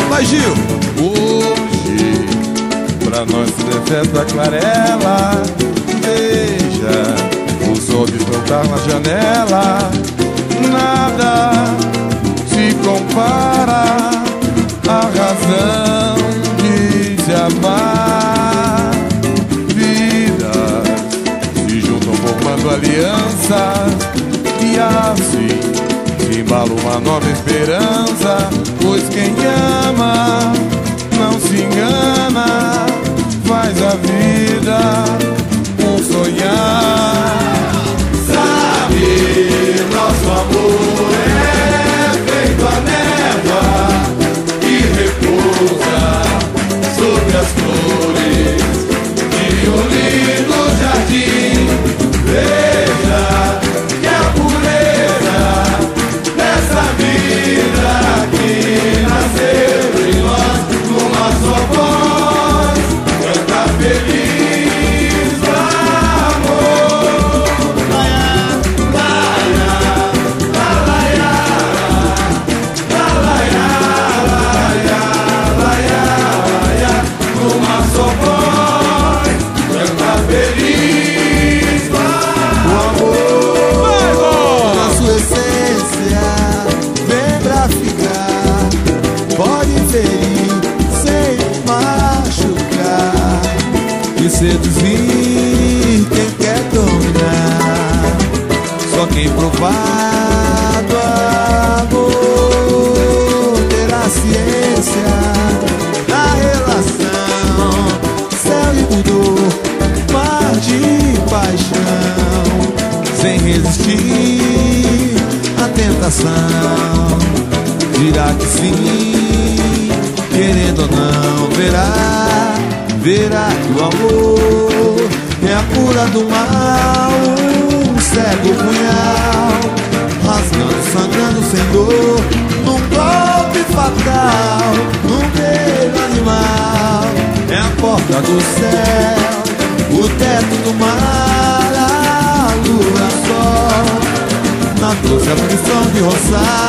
Vai, Gil! Hoje, pra nós ter festa aquarela, veja, os outros brotar na janela. Nada se compara à razão de se amar. Vidas se juntam formando alianças, e assim se embala uma nova esperança. Pois quem ama não se engana, faz a vida um sonhar. Sabe, nosso amor é feito a névoa que repousa sobre as flores de um lindo jardim. Veja que a pureza dessa vida que nasceu em nós, numa só voz, canta feliz. Seduzir quem quer dominar, só quem provado amor terá ciência da relação. Céu e mudou, mar de paixão, sem resistir à tentação. Dirá que sim, querendo ou não, verá que o amor é a cura do mal. Um cego punhal, rasgando, sangrando sem dor, num golpe fatal, num beijo animal. É a porta do céu, o teto do mar, a lua, sol, na doce aflição de roçar.